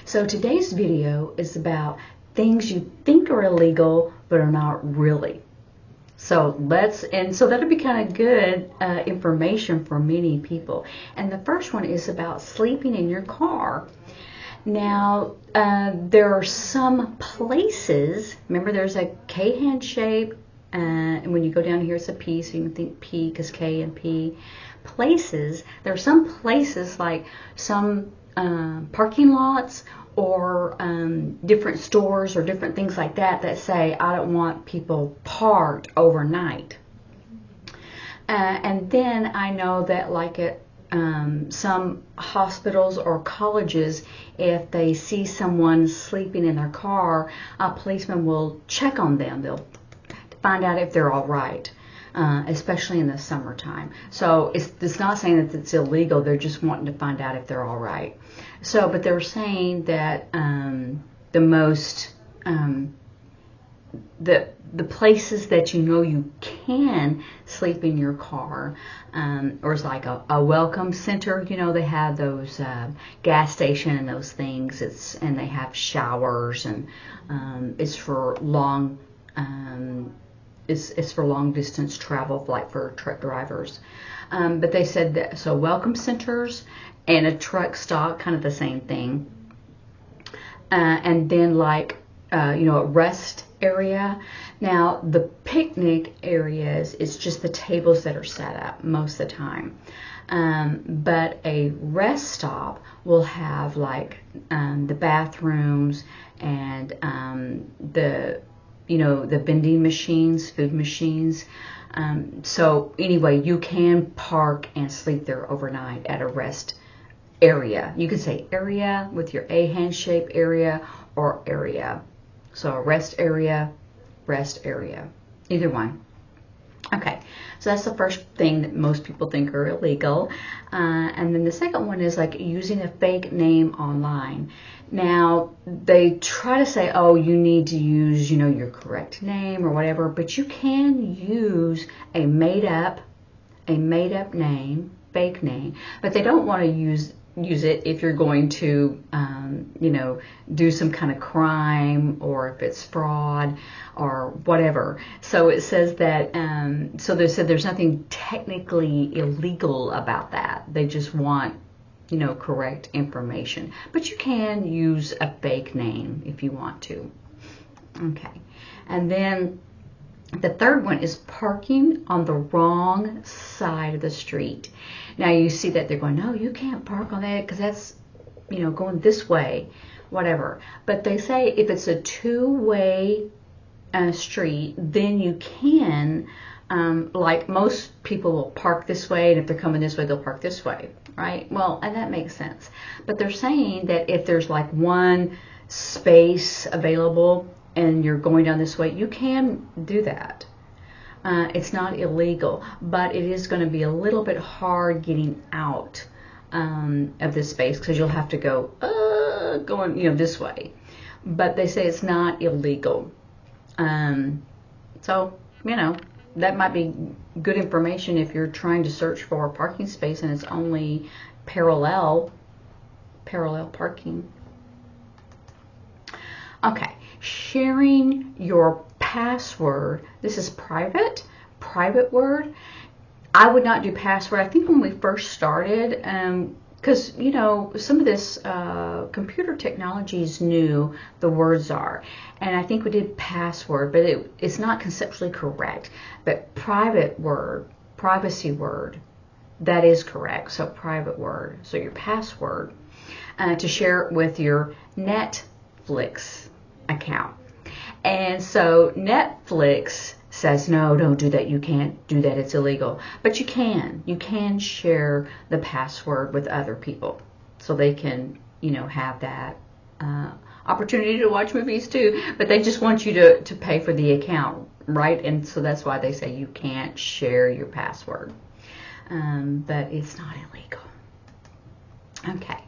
So today's video is about things you think are illegal but are not really. So that'll be kind of good information for many people. And the first one is about sleeping in your car. Now, there are some places, remember there's a K hand shape, and when you go down here it's a P, so you can think P because K and P. Places, there are some places like some parking lots or different stores or different things like that that say, I don't want people parked overnight. And then I know that like at some hospitals or colleges, if they see someone sleeping in their car, a policeman will check on them. They'll find out if they're all right, especially in the summertime. So it's not saying that it's illegal. They're just wanting to find out if they're all right. So, but they're saying that the places that you know you can sleep in your car, or it's like a welcome center. You know, they have those gas station and those things. And they have showers, and it's for long. It's for long distance travel, like for truck drivers. But they said that, so welcome centers and a truck stop, kind of the same thing. And then like, a rest area. Now the picnic areas, it's just the tables that are set up most of the time. But a rest stop will have like the bathrooms and the vending machines, food machines. So anyway, you can park and sleep there overnight at a rest area. You can say area with your A hand shape area or area. So a rest area, either one. Okay, so that's the first thing that most people think are illegal. And then the second one is like using a fake name online. Now, they try to say, oh, you need to use, your correct name or whatever, but you can use a made up name, fake name, but they don't want to use it if you're going to, do some kind of crime or if it's fraud or whatever. So it says that, so they said there's nothing technically illegal about that. They just want, correct information. But you can use a fake name if you want to. Okay. And then the third one is parking on the wrong side of the street. Now you see that they're going, no, you can't park on that because that's, going this way, whatever. But they say if it's a two-way street, then you can, like most people will park this way, and if they're coming this way, they'll park this way, right? Well, and that makes sense. But they're saying that if there's like one space available and you're going down this way, you can do that. It's not illegal, but it is going to be a little bit hard getting out of this space because you'll have to go going this way. But they say it's not illegal. So that might be good information if you're trying to search for a parking space and it's only parallel parking. Okay, sharing your password. This is private word. I would not do password. I think when we first started, because some of this computer technology is new, the words are, and I think we did password, but it's not conceptually correct. But private word, privacy word, that is correct. So private word, so your password, to share it with your Netflix account. And so Netflix says, no, don't do that. You can't do that. It's illegal. But you can share the password with other people so they can, have that opportunity to watch movies too. But they just want you to pay for the account, right? And so that's why they say you can't share your password. But it's not illegal. Okay.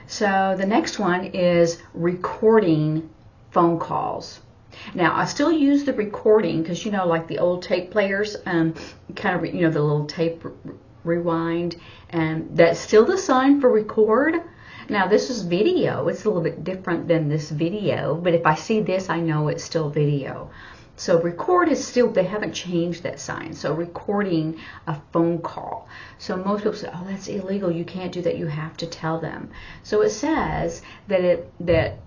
So the next one is recording phone calls. Now, I still use the recording because, like the old tape players, kind of, the little tape rewind, and that's still the sign for record. Now this is video. It's a little bit different than this video, but if I see this, I know it's still video. So record is still, they haven't changed that sign. So recording a phone call. So most people say, oh, that's illegal. You can't do that. You have to tell them. So it says that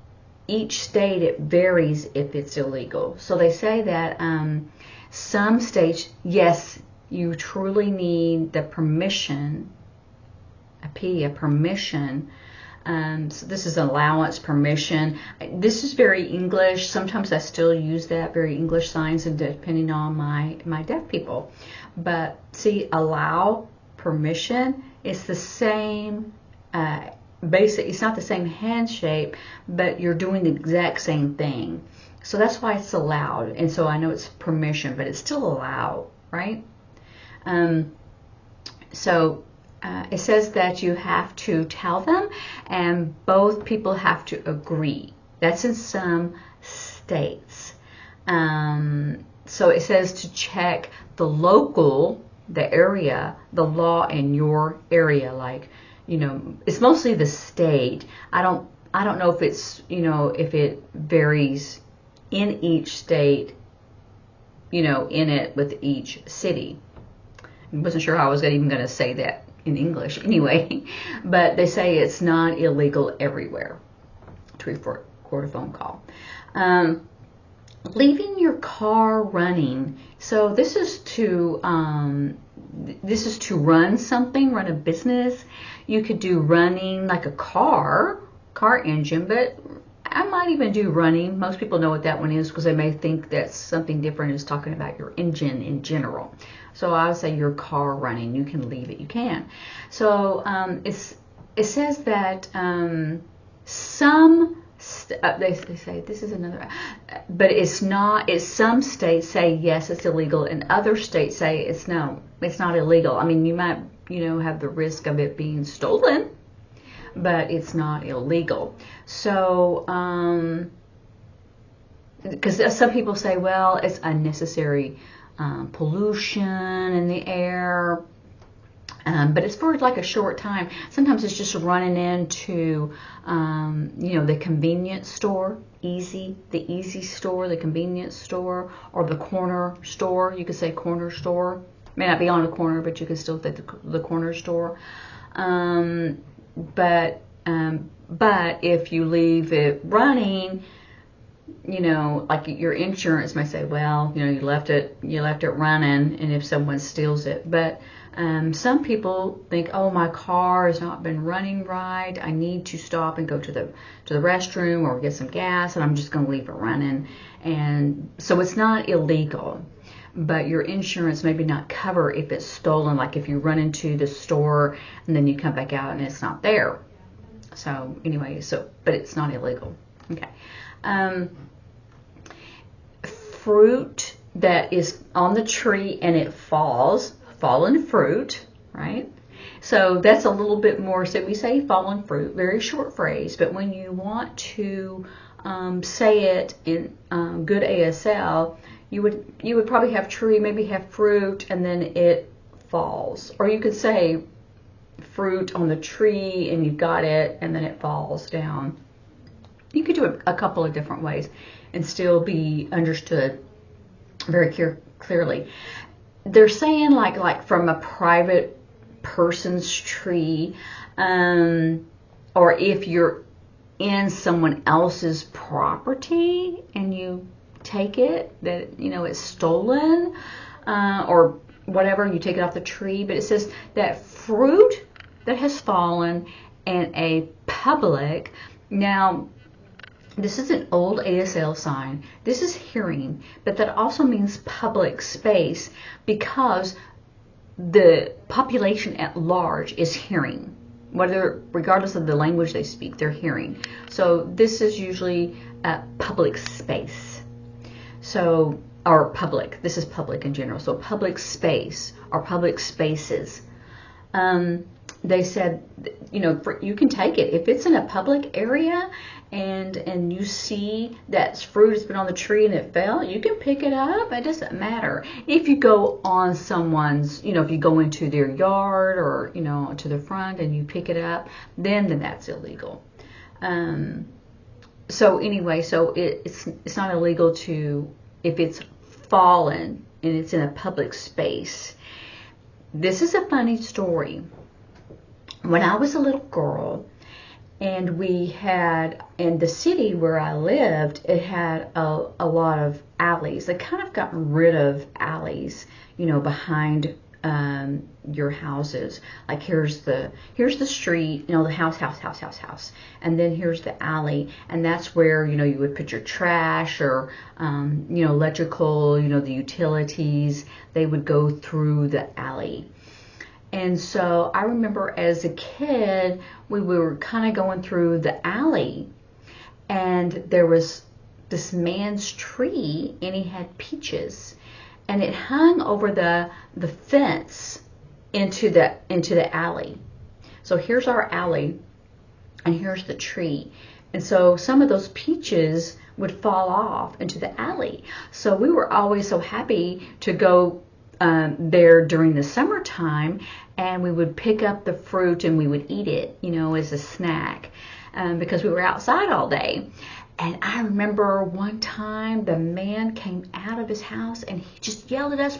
each state, it varies if it's illegal. So they say that some states, yes, you truly need the permission, a permission. So this is allowance, permission. This is very English. Sometimes I still use that, very English signs, and depending on my deaf people. But see, allow, permission, it's the same basic. It's not the same hand shape, but you're doing the exact same thing. So that's why it's allowed. And so I know it's permission, but it's still allowed, right? It says that you have to tell them, and both people have to agree. That's in some states. So it says to check the local, the area, the law in your area. Like, you know, it's mostly the state. I don't know if it's, you know, if it varies in each state, you know, in it with each city. I wasn't sure how I was even going to say that in English anyway, but they say it's not illegal everywhere to record a phone call. Leaving your car running. So this is to run something, run a business. You could do running like a car engine, but I might even do running. Most people know what that one is because they may think that something different is talking about your engine in general. So I would say your car running. You can leave it. You can. So it says that some they say this is another, but it's not. It's some states say yes, it's illegal, and other states say it's not illegal. I mean, you might have the risk of it being stolen, but it's not illegal. So because some people say, well, it's unnecessary pollution in the air, but it's for like a short time. Sometimes it's just running into the convenience store, the easy store, the convenience store, or the corner store. You could say corner store. May not be on a corner, but you could still say the corner store. But if you leave it running, like your insurance may say, well, you left it running, and if someone steals it. But some people think, oh, my car has not been running right. I need to stop and go to the restroom or get some gas, and I'm just going to leave it running. And so it's not illegal, but your insurance maybe not cover if it's stolen, like if you run into the store and then you come back out and it's not there. So anyway, but it's not illegal. Okay. Fruit that is on the tree and it fallen fruit, right? So that's a little bit more, so we say fallen fruit, very short phrase, but when you want to say it in good ASL, you would probably have tree, maybe have fruit, and then it falls. Or you could say fruit on the tree and you've got it and then it falls down. You could do it a couple of different ways and still be understood very clearly. They're saying like from a private person's tree, or if you're in someone else's property and you take it, that it's stolen, or whatever, you take it off the tree. But it says that fruit that has fallen in a public. Now, this is an old ASL sign. This is hearing, but that also means public space, because the population at large is hearing, regardless of the language they speak, they're hearing. So this is usually a public space. So, or public. This is public in general. So public space or public spaces. they said, you know, you can take it if it's in a public area, and you see that fruit has been on the tree and it fell, you can pick it up. It doesn't matter. If you go on someone's, you know, if you go into their yard or, you know, to the front and you pick it up, then that's illegal. So anyway, so it's not illegal to, if it's fallen and it's in a public space. This is a funny story. When I was a little girl, and we had, in the city where I lived, it had a lot of alleys. They kind of gotten rid of alleys, you know, behind your houses. Like here's the street, you know, the house, and then here's the alley, and that's where, you know, you would put your trash or you know, electrical, you know, the utilities. They would go through the alley. And so I remember as a kid, we were kind of going through the alley, and there was this man's tree, and he had peaches, and it hung over the fence into the alley. So here's our alley, and here's the tree. And so some of those peaches would fall off into the alley. So we were always so happy to go there during the summertime, and we would pick up the fruit and we would eat it, you know, as a snack, because we were outside all day. And I remember one time the man came out of his house and he just yelled at us,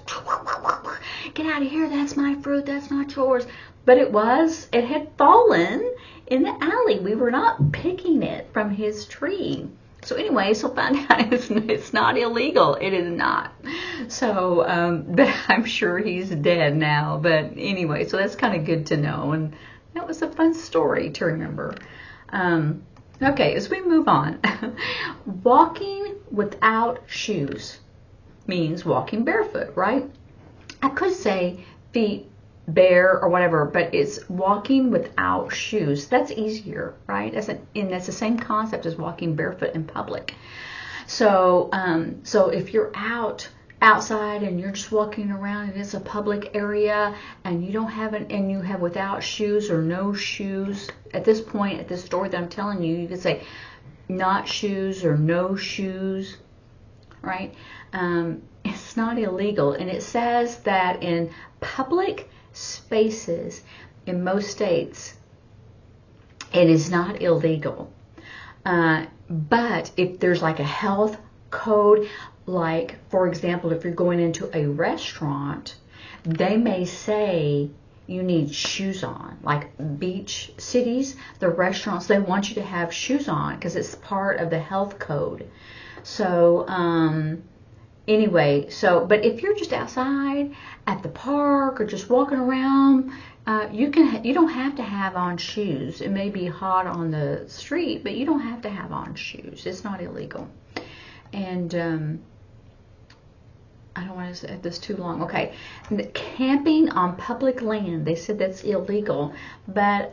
"Get out of here, that's my fruit, that's not yours." But it had fallen in the alley. We were not picking it from his tree. So anyway, so found out it's not illegal. It is not. So, but I'm sure he's dead now. But anyway, so that's kind of good to know. And that was a fun story to remember. Okay, as we move on. Walking without shoes means walking barefoot, right? I could say feet bare or whatever, but it's walking without shoes. That's easier, right? And that's the same concept as walking barefoot in public. So so if you're outside and you're just walking around and it's a public area and you don't have and you have without shoes or no shoes, at this point, at this story that I'm telling you, you could say not shoes or no shoes, right? It's not illegal, and it says that in public spaces in most states it is not illegal, but if there's like a health code, like for example, if you're going into a restaurant, they may say you need shoes on. Like beach cities, the restaurants, they want you to have shoes on because it's part of the health code. So anyway, so, but if you're just outside at the park or just walking around, you don't have to have on shoes. It may be hot on the street, but you don't have to have on shoes. It's not illegal. And I don't want to say this too long. Okay, camping on public land, they said that's illegal, but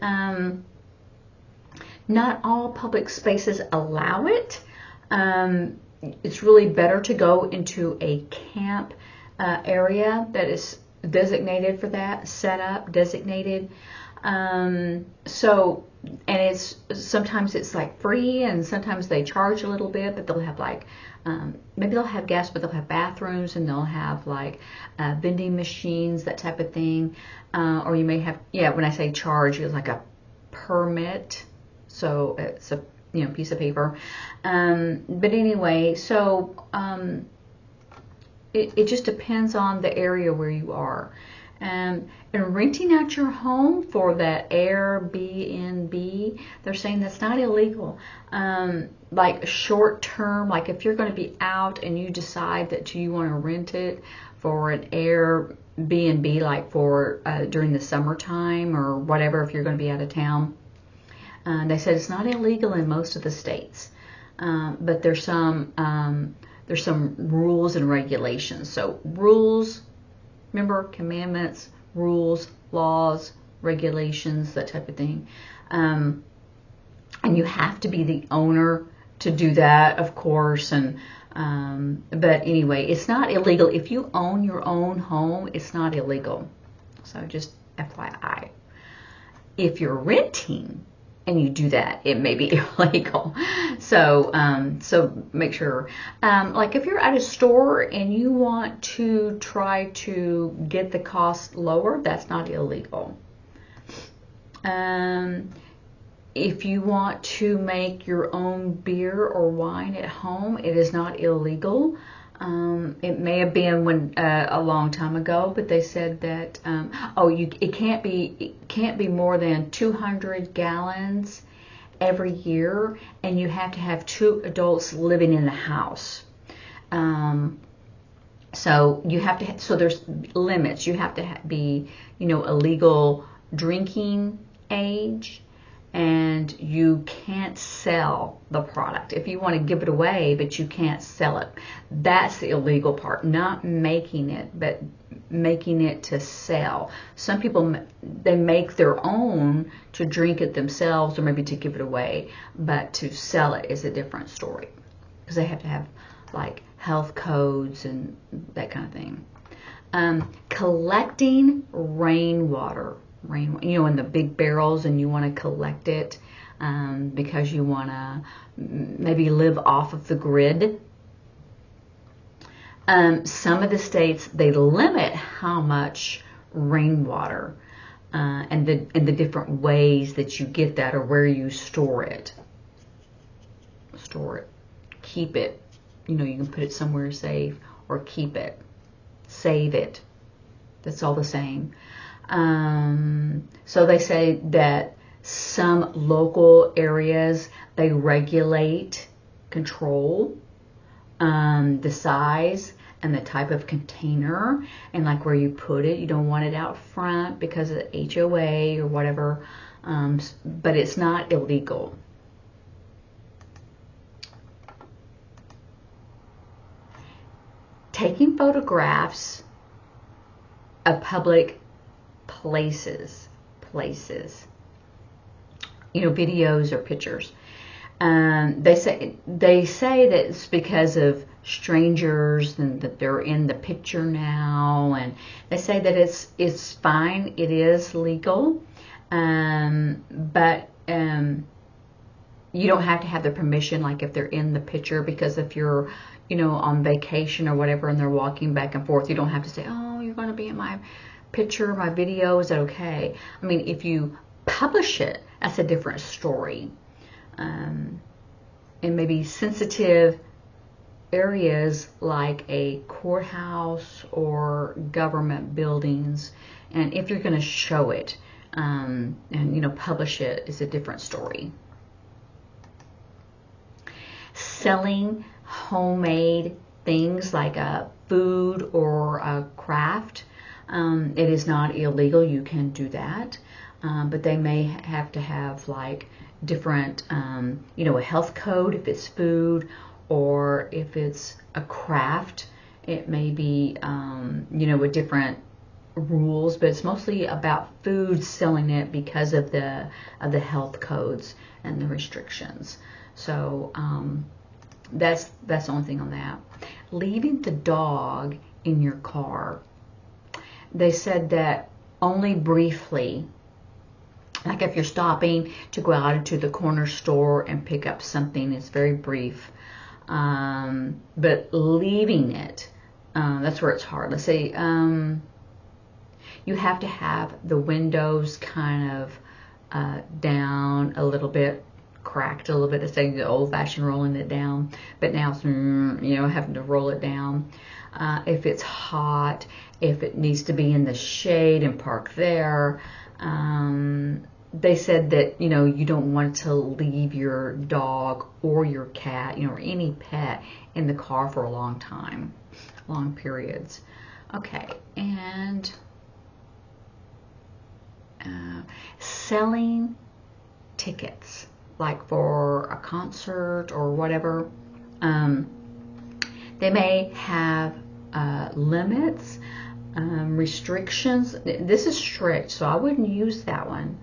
not all public spaces allow it. It's really better to go into a camp area that is designated for that, set up, designated. So, and it's sometimes it's like free, and sometimes they charge a little bit, but they'll have like maybe they'll have guests, but they'll have bathrooms, and they'll have like vending machines, that type of thing. Or you may have, when I say charge, it's like a permit, so it's a piece of paper. But anyway, so it just depends on the area where you are. And renting out your home for that Airbnb, they're saying that's not illegal. Like short term, like if you're going to be out and you decide that you want to rent it for an Airbnb, like for during the summertime or whatever, if you're going to be out of town. They said it's not illegal in most of the states, but there's some rules and regulations. So rules, remember, commandments, rules, laws, regulations, that type of thing. And you have to be the owner to do that, of course. And but anyway, it's not illegal if you own your own home. It's not illegal. So just FYI. if you're renting and you do that, it may be illegal. So make sure, like if you're at a store and you want to try to get the cost lower, that's not illegal. If you want to make your own beer or wine at home, it is not illegal. It may have been a long time ago, but they said that it can't be more than 200 gallons every year, and you have to have 2 adults living in the house. So you have to. So there's limits. You have to be, a legal drinking age. And you can't sell the product. If you want to give it away, but you can't sell it, that's the illegal part. Not making it, but making it to sell. Some people, they make their own to drink it themselves or maybe to give it away, but to sell it is a different story because they have to have like health codes and that kind of thing. Collecting rainwater. In the big barrels, and you want to collect it because you want to maybe live off of the grid. Some of the states, they limit how much rainwater and the different ways that you get that or where you store it. Keep it. You can put it somewhere safe or keep it, save it. That's all the same. So they say that some local areas, they regulate, control the size and the type of container and like where you put it. You don't want it out front because of the HOA or whatever, but it's not illegal. Taking photographs of public places, videos or pictures. They say that it's because of strangers and that they're in the picture now, and they say that it's fine. It is legal, but you don't have to have the permission like if they're in the picture, because if you're on vacation or whatever and they're walking back and forth, you don't have to say, oh, you're going to be in my picture, my video, is that okay? I mean, if you publish it, that's a different story. And maybe sensitive areas like a courthouse or government buildings, and if you're going to show it and publish it, is a different story. Selling homemade things like a food or a craft, it is not illegal. You can do that, but they may have to have like different, a health code if it's food, or if it's a craft, it may be, with different rules. But it's mostly about food, selling it because of the health codes and the restrictions. So that's the only thing on that. Leaving the dog in your car. They said that only briefly, like if you're stopping to go out into the corner store and pick up something, it's very brief. But leaving it, that's where it's hard. Let's say you have to have the windows kind of down a little bit, cracked a little bit. It's like the old-fashioned rolling it down, but now it's having to roll it down. If it's hot, if it needs to be in the shade and park there. They said that you don't want to leave your dog or your cat, or any pet in the car for a long time, long periods. Okay, and selling tickets, like for a concert or whatever. They may have limits, restrictions. This is strict, so I wouldn't use that one.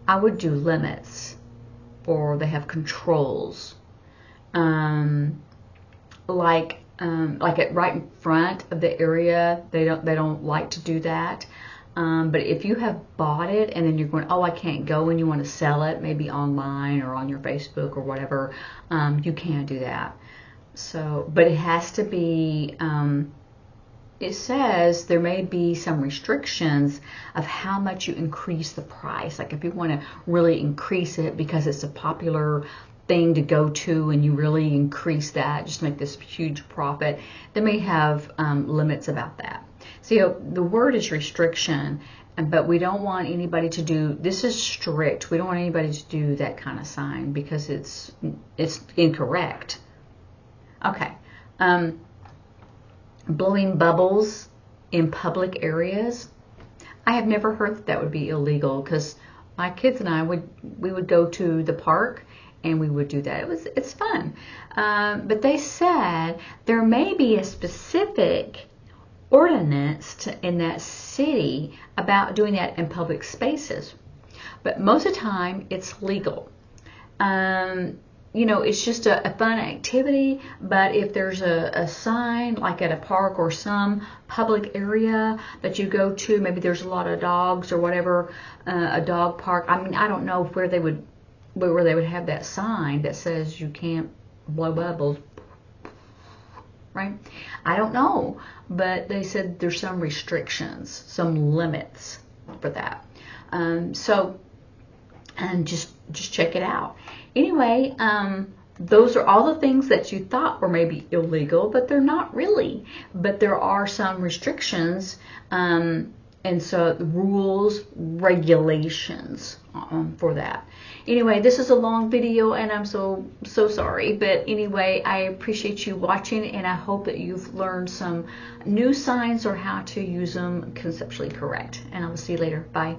I would do limits, or they have controls. Like at right in front of the area, they don't like to do that. But if you have bought it and then you're going, oh, I can't go, and you want to sell it maybe online or on your Facebook or whatever, you can do that. So, but it has to be, it says there may be some restrictions of how much you increase the price. Like if you want to really increase it because it's a popular thing to go to and you really increase that, just make this huge profit, they may have limits about that. So, you know, the word is restriction, but we don't want anybody to do, this is strict. We don't want anybody to do that kind of sign because it's incorrect. Okay. Blowing bubbles in public areas. I have never heard that would be illegal, because my kids and I would go to the park and we would do that. It's fun. But they said there may be a specific ordinance in that city about doing that in public spaces. But most of the time it's legal. You know, it's just a fun activity, but if there's a sign like at a park or some public area that you go to, maybe there's a lot of dogs or whatever, a dog park. I mean, I don't know where they would have that sign that says you can't blow bubbles, right? I don't know, but they said there's some restrictions, some limits for that. So just check it out. Anyway, those are all the things that you thought were maybe illegal, but they're not really. But there are some restrictions, and so rules, regulations for that. Anyway, this is a long video, and I'm so sorry. But anyway, I appreciate you watching, and I hope that you've learned some new signs or how to use them conceptually correct. And I will see you later. Bye.